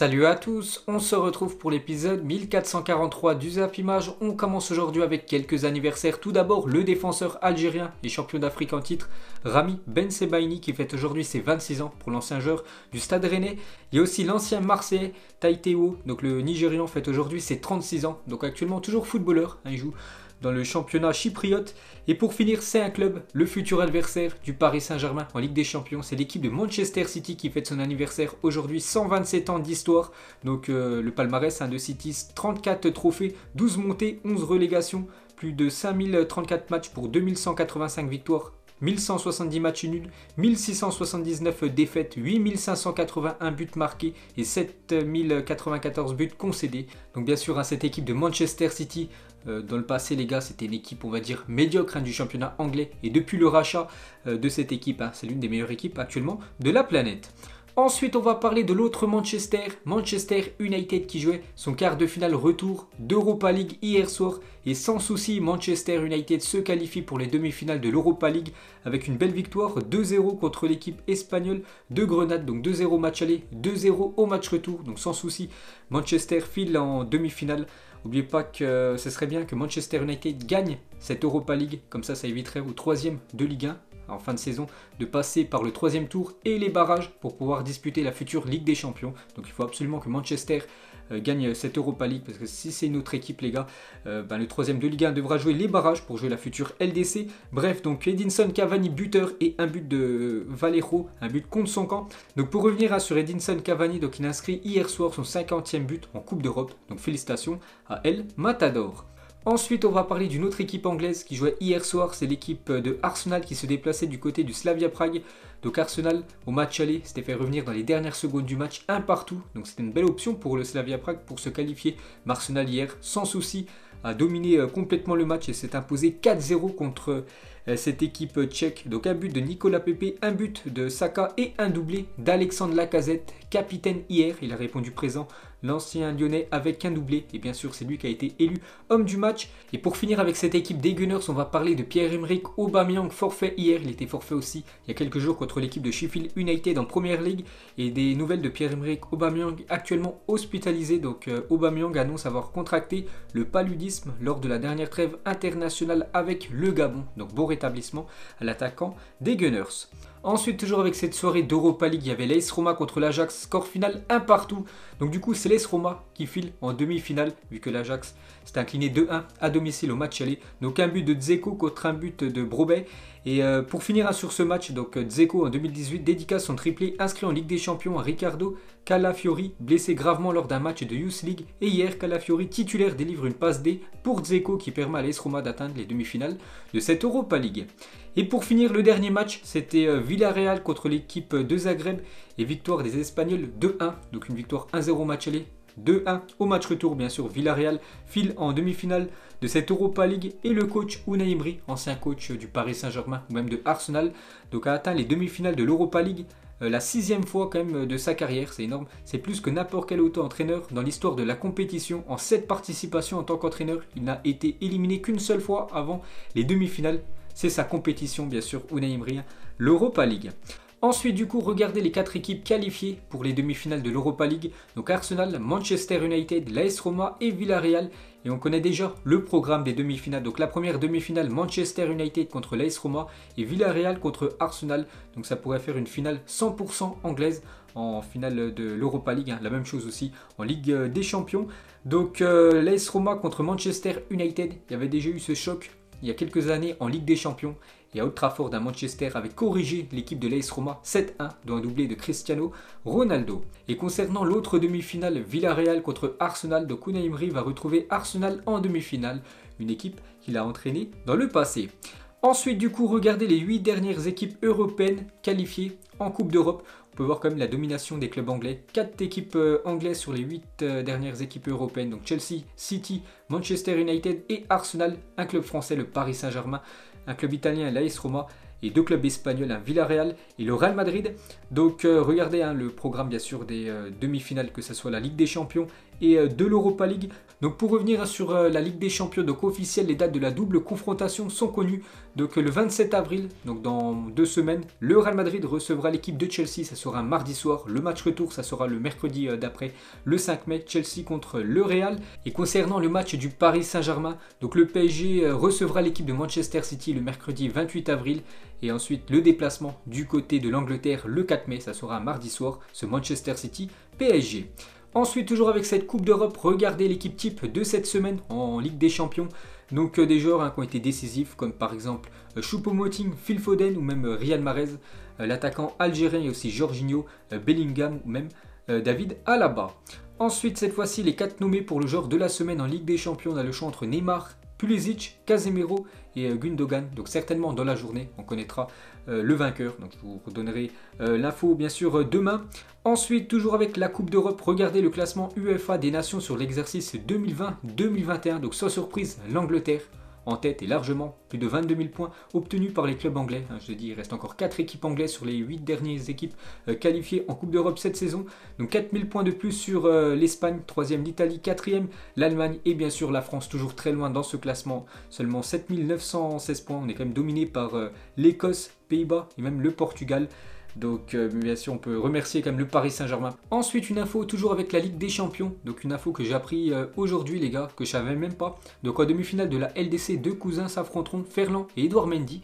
Salut à tous, on se retrouve pour l'épisode 1443 du Zap Image. On commence aujourd'hui avec quelques anniversaires. Tout d'abord, le défenseur algérien et champion d'Afrique en titre, Rami Ben Sebaini, qui fête aujourd'hui ses 26 ans pour l'ancien joueur du Stade Rennais. Il y a aussi l'ancien Marseillais Taiteo, donc le Nigérian, fête aujourd'hui ses 36 ans. Donc actuellement toujours footballeur, il joue dans le championnat chypriote. Et pour finir, c'est un club, le futur adversaire du Paris Saint-Germain en Ligue des Champions. C'est l'équipe de Manchester City qui fête son anniversaire aujourd'hui, 127 ans d'histoire. Donc le palmarès de City, 34 trophées, 12 montées, 11 relégations, plus de 5034 matchs pour 2185 victoires. 1170 matchs nuls, 1679 défaites, 8581 buts marqués et 7094 buts concédés. Donc bien sûr, cette équipe de Manchester City, dans le passé les gars, c'était une équipe on va dire médiocre du championnat anglais. Et depuis le rachat de cette équipe, c'est l'une des meilleures équipes actuellement de la planète. Ensuite, on va parler de l'autre Manchester United qui jouait son quart de finale retour d'Europa League hier soir. Et sans souci, Manchester United se qualifie pour les demi-finales de l'Europa League avec une belle victoire 2-0 contre l'équipe espagnole de Grenade. Donc 2-0 match aller, 2-0 au match retour. Donc sans souci, Manchester file en demi-finale. N'oubliez pas que ce serait bien que Manchester United gagne cette Europa League. Comme ça éviterait au troisième de Ligue 1 en fin de saison de passer par le troisième tour et les barrages pour pouvoir disputer la future Ligue des Champions. Donc il faut absolument que Manchester gagne cette Europa League, parce que si c'est une autre équipe les gars, le troisième de Ligue 1 devra jouer les barrages pour jouer la future LDC. Bref, donc Edinson Cavani buteur et un but de Valero, un but contre son camp. Donc pour revenir sur Edinson Cavani, donc il a inscrit hier soir son 50e but en Coupe d'Europe. Donc félicitations à El Matador. Ensuite, on va parler d'une autre équipe anglaise qui jouait hier soir. C'est l'équipe de Arsenal qui se déplaçait du côté du Slavia Prague. Donc Arsenal, au match aller, s'était fait revenir dans les dernières secondes du match, un partout. Donc c'était une belle option pour le Slavia Prague pour se qualifier. Mais Arsenal hier, sans souci, a dominé complètement le match et s'est imposé 4-0 contre cette équipe tchèque. Donc un but de Nicolas Pepe, un but de Saka et un doublé d'Alexandre Lacazette, capitaine hier. Il a répondu présent, l'ancien lyonnais, avec un doublé. Et bien sûr, c'est lui qui a été élu homme du match. Et pour finir avec cette équipe des Gunners, on va parler de Pierre-Emerick Aubameyang, forfait hier. Il était forfait aussi il y a quelques jours contre l'équipe de Sheffield United en Première Ligue. Et des nouvelles de Pierre-Emerick Aubameyang actuellement hospitalisé. Donc Aubameyang annonce avoir contracté le paludisme lors de la dernière trêve internationale avec le Gabon. Donc bon rétablissement à l'attaquant des Gunners. Ensuite, toujours avec cette soirée d'Europa League, il y avait l'AS Roma contre l'Ajax, score final 1 partout. Donc du coup, c'est l'AS Roma qui file en demi-finale, vu que l'Ajax s'est incliné 2-1 à domicile au match aller. Donc un but de Dzeko contre un but de Brobbey. Et pour finir sur ce match, donc Dzeko en 2018 dédicace son triplé inscrit en Ligue des Champions à Riccardo Calafiori, blessé gravement lors d'un match de Youth League. Et hier, Calafiori titulaire délivre une passe D pour Dzeko qui permet à l'AS Roma d'atteindre les demi-finales de cette Europa League. Et pour finir, le dernier match, c'était Villarreal contre l'équipe de Zagreb et victoire des Espagnols 2-1. Donc une victoire 1-0 match aller, 2-1 au match retour. Bien sûr, Villarreal file en demi-finale de cette Europa League et le coach Unai Emery, ancien coach du Paris Saint-Germain ou même de Arsenal, donc a atteint les demi-finales de l'Europa League. La 6e fois quand même de sa carrière, c'est énorme. C'est plus que n'importe quel auto-entraîneur dans l'histoire de la compétition. En 7 participations en tant qu'entraîneur, il n'a été éliminé qu'une seule fois avant les demi-finales. C'est sa compétition bien sûr, Unai Emery, l'Europa League. Ensuite du coup, regardez les 4 équipes qualifiées pour les demi-finales de l'Europa League. Donc Arsenal, Manchester United, l'AS Roma et Villarreal. Et on connaît déjà le programme des demi-finales. Donc la première demi-finale, Manchester United contre l'AS Roma et Villarreal contre Arsenal. Donc ça pourrait faire une finale 100% anglaise en finale de l'Europa League. La même chose aussi en Ligue des Champions. Donc l'AS Roma contre Manchester United. Il y avait déjà eu ce choc il y a quelques années en Ligue des Champions. Et à Old Trafford, Manchester avait corrigé l'équipe de l'AS Roma 7-1 dont un doublé de Cristiano Ronaldo. Et concernant l'autre demi-finale, Villarreal contre Arsenal, donc Unai Emery va retrouver Arsenal en demi-finale, une équipe qu'il a entraînée dans le passé. Ensuite du coup, regardez les 8 dernières équipes européennes qualifiées en Coupe d'Europe. On peut voir quand même la domination des clubs anglais. 4 équipes anglaises sur les 8 dernières équipes européennes. Donc Chelsea, City, Manchester United et Arsenal. Un club français, le Paris Saint-Germain. Un club italien, l'AS Roma. et deux clubs espagnols, un Villarreal et le Real Madrid. Donc regardez le programme bien sûr des demi-finales, que ce soit la Ligue des Champions et de l'Europa League. Donc pour revenir sur la Ligue des Champions, donc officielle, les dates de la double confrontation sont connues. Donc le 27 avril, donc dans 2 semaines, le Real Madrid recevra l'équipe de Chelsea, ça sera un mardi soir. Le match retour, ça sera le mercredi d'après, le 5 mai, Chelsea contre le Real. Et concernant le match du Paris Saint-Germain, donc le PSG recevra l'équipe de Manchester City le mercredi 28 avril. Et ensuite le déplacement du côté de l'Angleterre le 4 mai, ça sera un mardi soir, ce Manchester City PSG. Ensuite, toujours avec cette Coupe d'Europe, regardez l'équipe type de cette semaine en Ligue des Champions. Donc des joueurs qui ont été décisifs, comme par exemple Choupo-Moting, Phil Foden ou même Riyad Mahrez, l'attaquant algérien et aussi Jorginho, Bellingham ou même David Alaba. Ensuite, cette fois-ci, les 4 nommés pour le joueur de la semaine en Ligue des Champions, on a le choix entre Neymar, Pulisic, Casemiro et Gundogan. Donc certainement dans la journée, on connaîtra le vainqueur. Donc je vous redonnerai l'info bien sûr demain. Ensuite, toujours avec la Coupe d'Europe, regardez le classement UEFA des nations sur l'exercice 2020-2021. Donc sans surprise, l'Angleterre en tête et largement, plus de 22 000 points obtenus par les clubs anglais. Je l'ai dit, il reste encore 4 équipes anglaises sur les 8 dernières équipes qualifiées en Coupe d'Europe cette saison. Donc 4 000 points de plus sur l'Espagne, 3e l'Italie, 4e l'Allemagne et bien sûr la France, toujours très loin dans ce classement. Seulement 7 916 points, on est quand même dominé par l'Écosse, Pays-Bas et même le Portugal. Donc bien sûr on peut remercier quand même le Paris Saint-Germain. Ensuite une info toujours avec la Ligue des Champions. Donc une info que j'ai appris aujourd'hui les gars, que je savais même pas. Donc en demi-finale de la LDC, deux cousins s'affronteront, Ferland et Edouard Mendy.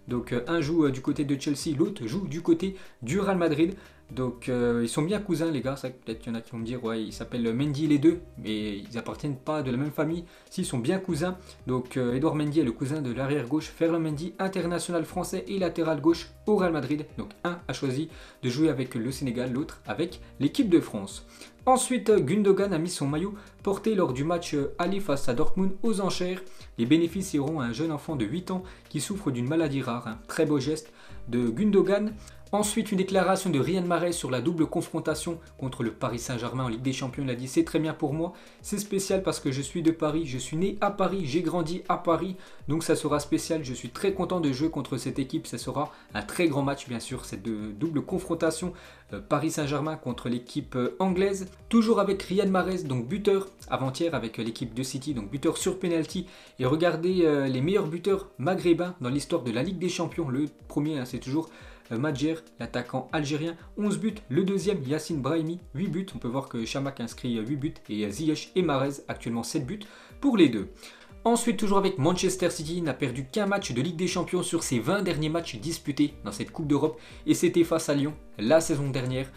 Donc un joue du côté de Chelsea, l'autre joue du côté du Real Madrid. Donc ils sont bien cousins les gars, ça peut-être qu'il y en a qui vont me dire ouais ils s'appellent Mendy les deux, mais ils appartiennent pas de la même famille, s'ils sont bien cousins. Donc Edouard Mendy est le cousin de l'arrière gauche, Ferland Mendy, international français et latéral gauche au Real Madrid. Donc un a choisi de jouer avec le Sénégal, l'autre avec l'équipe de France. Ensuite, Gundogan a mis son maillot porté lors du match aller face à Dortmund aux enchères. Les bénéfices iront à un jeune enfant de 8 ans qui souffre d'une maladie rare. Un très beau geste de Gundogan. Ensuite, une déclaration de Riyad Mahrez sur la double confrontation contre le Paris Saint-Germain en Ligue des Champions. Il a dit « C'est très bien pour moi, c'est spécial parce que je suis de Paris, je suis né à Paris, j'ai grandi à Paris, donc ça sera spécial. Je suis très content de jouer contre cette équipe, ça sera un très grand match bien sûr, cette double confrontation Paris Saint-Germain contre l'équipe anglaise. Toujours avec Riyad Mahrez, donc buteur avant-hier avec l'équipe de City, donc buteur sur penalty. Et regardez les meilleurs buteurs maghrébins dans l'histoire de la Ligue des Champions. Le premier, c'est toujours Madjer, l'attaquant algérien, 11 buts. Le deuxième, Yassine Brahimi, 8 buts. On peut voir que Chamakh inscrit 8 buts et Ziyech et Mahrez actuellement 7 buts pour les deux. Ensuite, toujours avec Manchester City, n'a perdu qu'un match de Ligue des Champions sur ses 20 derniers matchs disputés dans cette Coupe d'Europe. Et c'était face à Lyon la saison dernière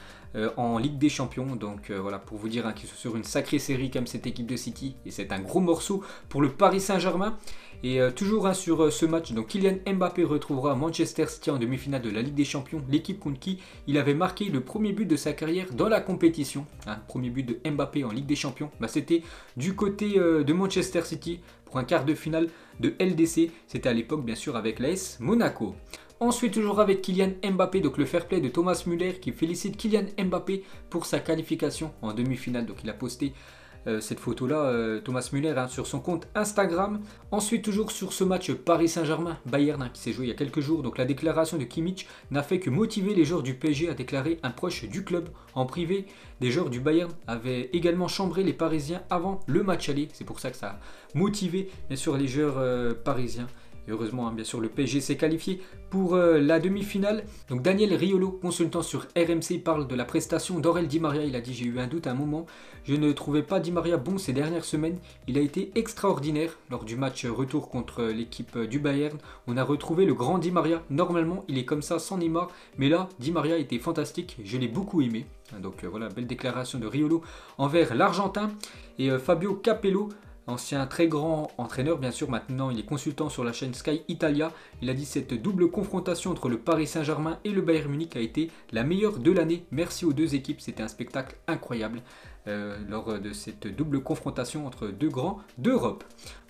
en Ligue des Champions. Donc voilà, pour vous dire qu'ils sont sur une sacrée série comme cette équipe de City. Et c'est un gros morceau pour le Paris Saint-Germain. Et toujours sur ce match, donc Kylian Mbappé retrouvera Manchester City en demi-finale de la Ligue des Champions, l'équipe contre qui il avait marqué le premier but de sa carrière dans la compétition. Premier but de Mbappé en Ligue des Champions, c'était du côté de Manchester City pour un quart de finale de LDC. C'était à l'époque bien sûr avec l'AS Monaco. Ensuite, toujours avec Kylian Mbappé, donc le fair play de Thomas Müller qui félicite Kylian Mbappé pour sa qualification en demi-finale. Donc il a posté cette photo-là, Thomas Müller, sur son compte Instagram. Ensuite, toujours sur ce match Paris Saint-Germain-Bayern qui s'est joué il y a quelques jours. Donc la déclaration de Kimmich n'a fait que motiver les joueurs du PSG, a déclaré un proche du club. En privé, des joueurs du Bayern avaient également chambré les Parisiens avant le match aller. C'est pour ça que ça a motivé bien sûr les joueurs parisiens. Et heureusement, bien sûr, le PSG s'est qualifié pour la demi-finale. Donc Daniel Riolo, consultant sur RMC, parle de la prestation d'Aurel Di Maria. Il a dit « J'ai eu un doute à un moment. Je ne trouvais pas Di Maria bon ces dernières semaines. Il a été extraordinaire lors du match retour contre l'équipe du Bayern. On a retrouvé le grand Di Maria. Normalement, il est comme ça sans Neymar. Mais là, Di Maria était fantastique. Je l'ai beaucoup aimé. » Donc voilà, belle déclaration de Riolo envers l'Argentin. Et Fabio Capello, ancien très grand entraîneur, bien sûr, maintenant il est consultant sur la chaîne Sky Italia. Il a dit cette double confrontation entre le Paris Saint-Germain et le Bayern Munich a été la meilleure de l'année. Merci aux deux équipes, c'était un spectacle incroyable. lors de cette double confrontation entre deux grands d'Europe.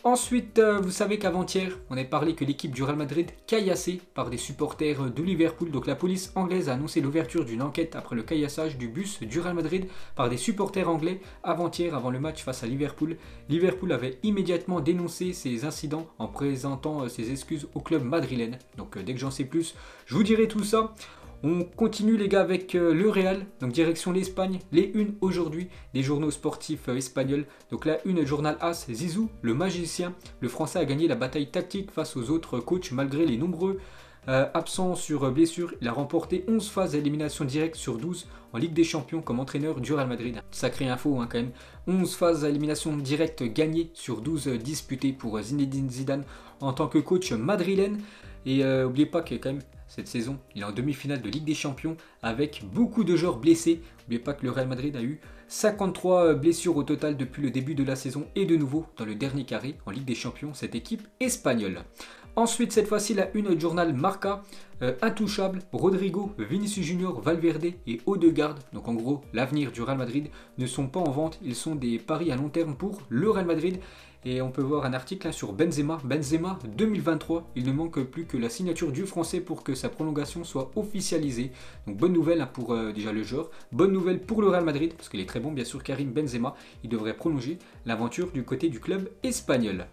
Ensuite, vous savez qu'avant-hier, on a parlé que l'équipe du Real Madrid caillassée par des supporters de Liverpool. Donc la police anglaise a annoncé l'ouverture d'une enquête après le caillassage du bus du Real Madrid par des supporters anglais avant-hier, avant le match face à Liverpool. Liverpool avait immédiatement dénoncé ces incidents en présentant ses excuses au club madrilène. Donc dès que j'en sais plus, je vous dirai tout ça. On continue les gars avec le Real, donc direction l'Espagne, les unes aujourd'hui des journaux sportifs espagnols. Donc la une, journal AS, Zizou, le magicien, le français a gagné la bataille tactique face aux autres coachs malgré les nombreux absents sur blessure. Il a remporté 11 phases d'élimination directe sur 12 en Ligue des Champions comme entraîneur du Real Madrid. Sacrée info quand même, 11 phases d'élimination directe gagnées sur 12 disputées pour Zinedine Zidane en tant que coach madrilène. Et n'oubliez pas que quand même cette saison, il est en demi-finale de Ligue des Champions avec beaucoup de joueurs blessés. N'oubliez pas que le Real Madrid a eu 53 blessures au total depuis le début de la saison et de nouveau dans le dernier carré en Ligue des Champions, cette équipe espagnole. Ensuite, cette fois-ci, la une journal Marca, intouchable, Rodrigo, Vinicius Junior, Valverde et Odegaard. Donc en gros, l'avenir du Real Madrid ne sont pas en vente, ils sont des paris à long terme pour le Real Madrid. Et on peut voir un article sur Benzema. Benzema 2023, il ne manque plus que la signature du français pour que sa prolongation soit officialisée. Donc bonne nouvelle pour déjà le joueur, bonne nouvelle pour le Real Madrid, parce qu'il est très bon bien sûr, Karim Benzema, il devrait prolonger l'aventure du côté du club espagnol.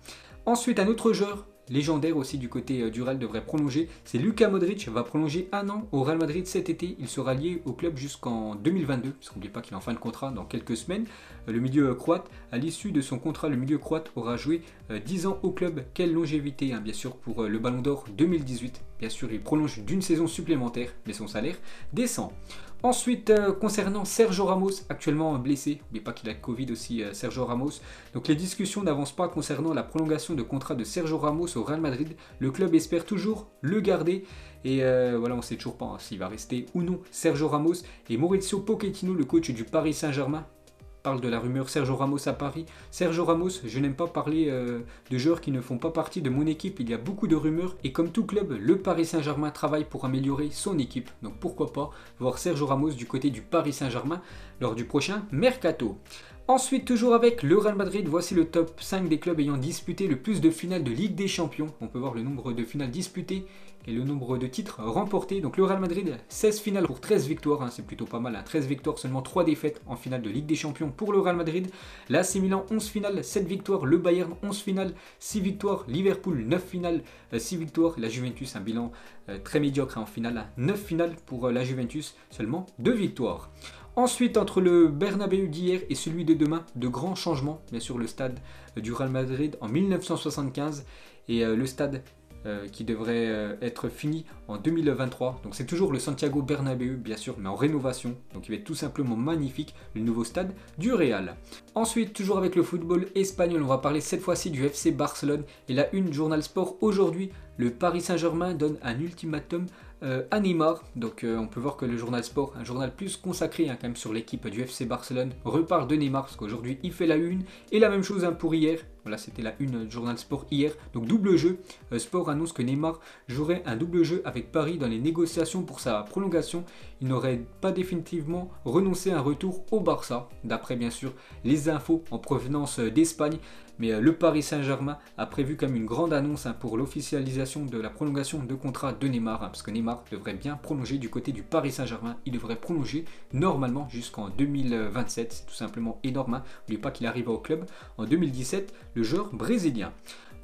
Ensuite, un autre joueur légendaire aussi du côté du Real devrait prolonger, c'est Luka Modric, va prolonger un an au Real Madrid cet été, il sera lié au club jusqu'en 2022, parce qu'on n'oublie pas qu'il est en fin de contrat dans quelques semaines. Le milieu croate, à l'issue de son contrat, le milieu croate aura joué 10 ans au club, quelle longévité bien sûr pour le Ballon d'Or 2018, bien sûr il prolonge d'une saison supplémentaire, mais son salaire descend. Ensuite, concernant Sergio Ramos, actuellement blessé, n'oubliez pas qu'il a le Covid aussi, Sergio Ramos. Donc les discussions n'avancent pas concernant la prolongation de contrat de Sergio Ramos au Real Madrid. Le club espère toujours le garder. Et voilà, on ne sait toujours pas s'il va rester ou non Sergio Ramos. Et Mauricio Pochettino, le coach du Paris Saint-Germain, parle de la rumeur Sergio Ramos à Paris. Sergio Ramos, je n'aime pas parler de joueurs qui ne font pas partie de mon équipe, il y a beaucoup de rumeurs et comme tout club, le Paris Saint-Germain travaille pour améliorer son équipe. Donc pourquoi pas voir Sergio Ramos du côté du Paris Saint-Germain lors du prochain Mercato. Ensuite, toujours avec le Real Madrid, voici le top 5 des clubs ayant disputé le plus de finales de Ligue des Champions. On peut voir le nombre de finales disputées et le nombre de titres remportés. Donc le Real Madrid, 16 finales pour 13 victoires, c'est plutôt pas mal. 13 victoires, seulement 3 défaites en finale de Ligue des Champions pour le Real Madrid. L'AC Milan, 11 finales, 7 victoires. Le Bayern, 11 finales, 6 victoires. Liverpool, 9 finales, 6 victoires. La Juventus, un bilan très médiocre en finale. 9 finales pour la Juventus, seulement 2 victoires. Ensuite, entre le Bernabéu d'hier et celui de demain, de grands changements. Bien sûr, le stade du Real Madrid en 1975 et le stade qui devrait être fini en 2023. Donc c'est toujours le Santiago Bernabéu, bien sûr, mais en rénovation. Donc il va être tout simplement magnifique, le nouveau stade du Real. Ensuite, toujours avec le football espagnol, on va parler cette fois-ci du FC Barcelone. Et la une Journal Sport aujourd'hui, le Paris Saint-Germain donne un ultimatum à Neymar. Donc on peut voir que le Journal Sport, un journal plus consacré quand même sur l'équipe du FC Barcelone, reparle de Neymar parce qu'aujourd'hui il fait la une. Et la même chose pour hier. Voilà, c'était la une du Journal Sport hier. Donc double jeu. Sport annonce que Neymar jouerait un double jeu avec Paris dans les négociations pour sa prolongation. Il n'aurait pas définitivement renoncé à un retour au Barça, d'après bien sûr les infos en provenance d'Espagne. Mais le Paris Saint-Germain a prévu comme une grande annonce pour l'officialisation de la prolongation de contrat de Neymar, parce que Neymar devrait bien prolonger du côté du Paris Saint-Germain. Il devrait prolonger normalement jusqu'en 2027, c'est tout simplement énorme. N'oubliez pas qu'il arrive au club en 2017, le joueur brésilien.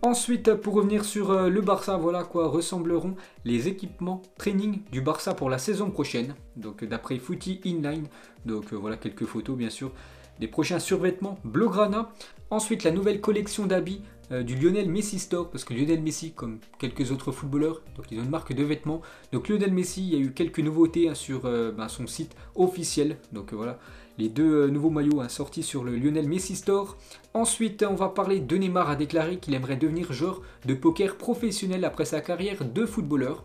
Ensuite, pour revenir sur le Barça, voilà à quoi ressembleront les équipements training du Barça pour la saison prochaine. Donc d'après Footy Inline, donc voilà quelques photos bien sûr. Des prochains survêtements Blaugrana. Ensuite, la nouvelle collection d'habits du Lionel Messi Store, parce que Lionel Messi, comme quelques autres footballeurs, donc ils ont une marque de vêtements. Donc Lionel Messi, il y a eu quelques nouveautés sur son site officiel. Donc voilà, les deux nouveaux maillots sortis sur le Lionel Messi Store. Ensuite, on va parler de Neymar a déclaré qu'il aimerait devenir joueur de poker professionnel après sa carrière de footballeur.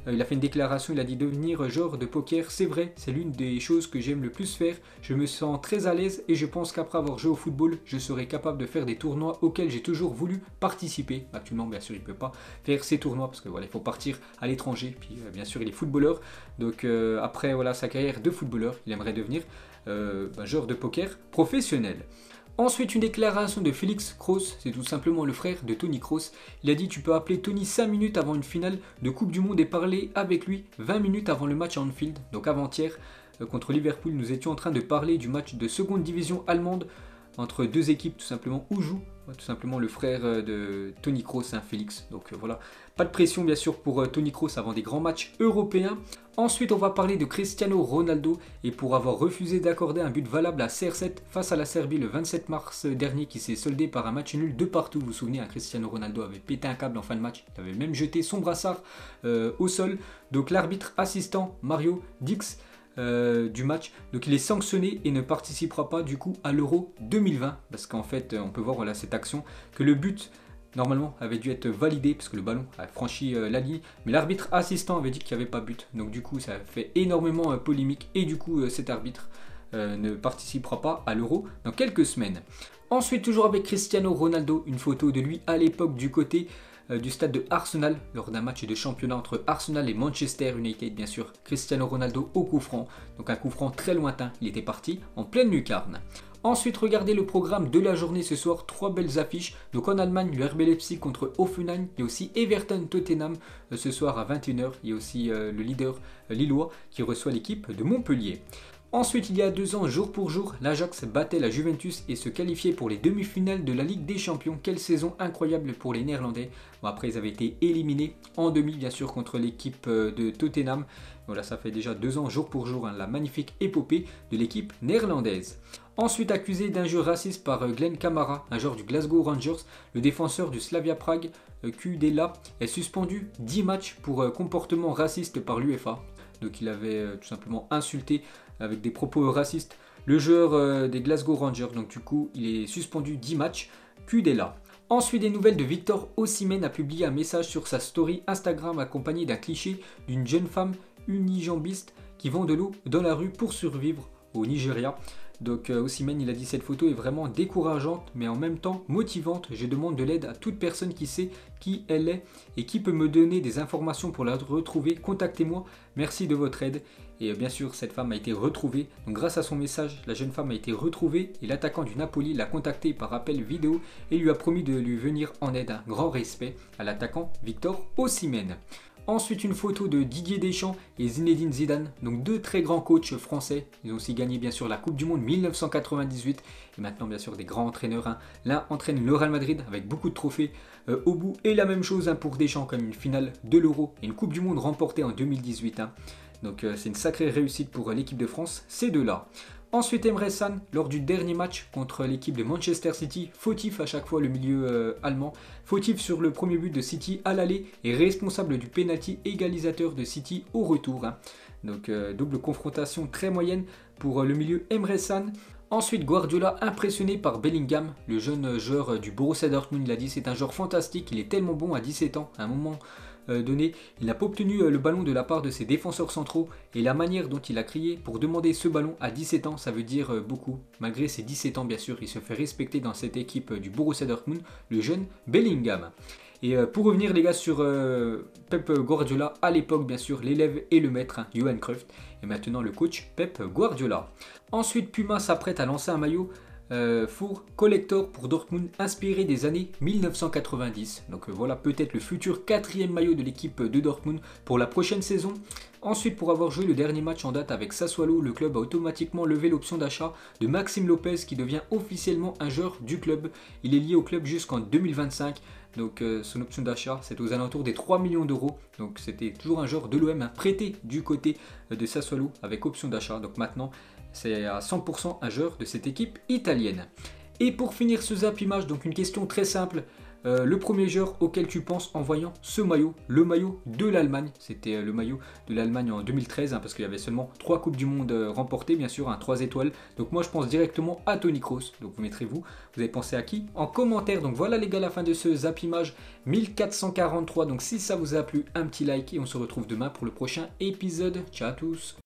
Il a fait une déclaration, il a dit devenir joueur de poker, c'est vrai, c'est l'une des choses que j'aime le plus faire. Je me sens très à l'aise et je pense qu'après avoir joué au football, je serai capable de faire des tournois auxquels j'ai toujours voulu participer. Actuellement, bien sûr, il ne peut pas faire ces tournois parce que voilà, il faut partir à l'étranger. Puis bien sûr, il est footballeur. Donc après voilà sa carrière de footballeur, il aimerait devenir joueur de poker professionnel. Ensuite, une déclaration de Félix Kroos, c'est tout simplement le frère de Toni Kroos. Il a dit: tu peux appeler Toni 5 minutes avant une finale de Coupe du Monde et parler avec lui 20 minutes avant le match à Anfield. Donc avant-hier, contre Liverpool, nous étions en train de parler du match de seconde division allemande entre deux équipes, tout simplement, où joue tout simplement le frère de Toni Kroos, Félix. Donc voilà, pas de pression bien sûr pour Toni Kroos avant des grands matchs européens. Ensuite, on va parler de Cristiano Ronaldo, et pour avoir refusé d'accorder un but valable à CR7 face à la Serbie le 27 mars dernier, qui s'est soldé par un match nul de partout. Vous vous souvenez, Cristiano Ronaldo avait pété un câble en fin de match, il avait même jeté son brassard au sol. Donc l'arbitre assistant Mario Dix du match, donc il est sanctionné et ne participera pas du coup à l'Euro 2020, parce qu'en fait on peut voir, voilà, cette action, que le but normalement avait dû être validé parce que le ballon a franchi la ligne, mais l'arbitre assistant avait dit qu'il n'y avait pas but, donc du coup ça fait énormément polémique, et du coup cet arbitre ne participera pas à l'Euro dans quelques semaines. Ensuite, toujours avec Cristiano Ronaldo, une photo de lui à l'époque du côté du stade de Arsenal lors d'un match de championnat entre Arsenal et Manchester United, bien sûr. Cristiano Ronaldo au coup franc, donc un coup franc très lointain, il était parti en pleine lucarne. Ensuite, regardez le programme de la journée ce soir, 3 belles affiches. Donc en Allemagne, le RB Leipzig contre Hoffenheim, il y a aussi Everton Tottenham ce soir à 21h, il y a aussi le leader lillois qui reçoit l'équipe de Montpellier. Ensuite, il y a 2 ans, jour pour jour, l'Ajax battait la Juventus et se qualifiait pour les demi-finales de la Ligue des Champions. Quelle saison incroyable pour les Néerlandais. Bon, après, ils avaient été éliminés en demi, bien sûr, contre l'équipe de Tottenham. Voilà, ça fait déjà 2 ans, jour pour jour, la magnifique épopée de l'équipe néerlandaise. Ensuite, accusé d'injures racistes par Glenn Kamara, un joueur du Glasgow Rangers, le défenseur du Slavia Prague, Kudela, est suspendu 10 matchs pour comportement raciste par l'UEFA. Donc il avait tout simplement insulté avec des propos racistes le joueur des Glasgow Rangers. Donc du coup, il est suspendu 10 matchs, Kudela. Ensuite, des nouvelles de Victor Osimhen a publié un message sur sa story Instagram accompagné d'un cliché d'une jeune femme unijambiste qui vend de l'eau dans la rue pour survivre au Nigeria. Donc Osimhen, il a dit: cette photo est vraiment décourageante mais en même temps motivante. Je demande de l'aide à toute personne qui sait qui elle est et qui peut me donner des informations pour la retrouver. Contactez-moi, merci de votre aide. Et bien sûr, cette femme a été retrouvée. Donc grâce à son message, la jeune femme a été retrouvée et l'attaquant du Napoli l'a contacté par appel vidéo et lui a promis de lui venir en aide. Un grand respect à l'attaquant Victor Osimhen. Ensuite, une photo de Didier Deschamps et Zinedine Zidane, donc 2 très grands coachs français. Ils ont aussi gagné bien sûr la Coupe du Monde 1998 et maintenant bien sûr des grands entraîneurs. L'un entraîne le Real Madrid avec beaucoup de trophées au bout, et la même chose pour Deschamps, comme une finale de l'Euro et une Coupe du Monde remportée en 2018. Donc c'est une sacrée réussite pour l'équipe de France, ces deux-là. Ensuite, Emre Can, lors du dernier match contre l'équipe de Manchester City, fautif à chaque fois, le milieu allemand, fautif sur le premier but de City à l'aller et responsable du penalty égalisateur de City au retour. Donc double confrontation très moyenne pour le milieu Emre Can. Ensuite, Guardiola impressionné par Bellingham, le jeune joueur du Borussia Dortmund. Il a dit: c'est un joueur fantastique, il est tellement bon à 17 ans. À un moment donné, il n'a pas obtenu le ballon de la part de ses défenseurs centraux, et la manière dont il a crié pour demander ce ballon à 17 ans, ça veut dire beaucoup. Malgré ses 17 ans, bien sûr, il se fait respecter dans cette équipe du Borussia Dortmund, le jeune Bellingham. Et pour revenir les gars sur Pep Guardiola, à l'époque bien sûr l'élève et le maître, Johan Cruyff, et maintenant le coach Pep Guardiola. Ensuite, Puma s'apprête à lancer un maillot Four Collector pour Dortmund inspiré des années 1990. Donc voilà peut-être le futur 4e maillot de l'équipe de Dortmund pour la prochaine saison. Ensuite, pour avoir joué le dernier match en date avec Sassuolo, le club a automatiquement levé l'option d'achat de Maxime Lopez qui devient officiellement un joueur du club. Il est lié au club jusqu'en 2025. Donc son option d'achat, c'est aux alentours des 3 millions d'euros. Donc c'était toujours un joueur de l'OM prêté du côté de Sassuolo avec option d'achat. Donc maintenant, c'est à 100% un joueur de cette équipe italienne. Et pour finir ce Zap Image, donc une question très simple. Le premier joueur auquel tu penses en voyant ce maillot, le maillot de l'Allemagne. C'était le maillot de l'Allemagne en 2013, parce qu'il y avait seulement 3 Coupes du Monde remportées, bien sûr, 3 étoiles. Donc moi je pense directement à Toni Kroos. Donc vous mettrez vous avez pensé à qui en commentaire. Donc voilà les gars, la fin de ce Zap Image 1443. Donc si ça vous a plu, un petit like et on se retrouve demain pour le prochain épisode. Ciao à tous.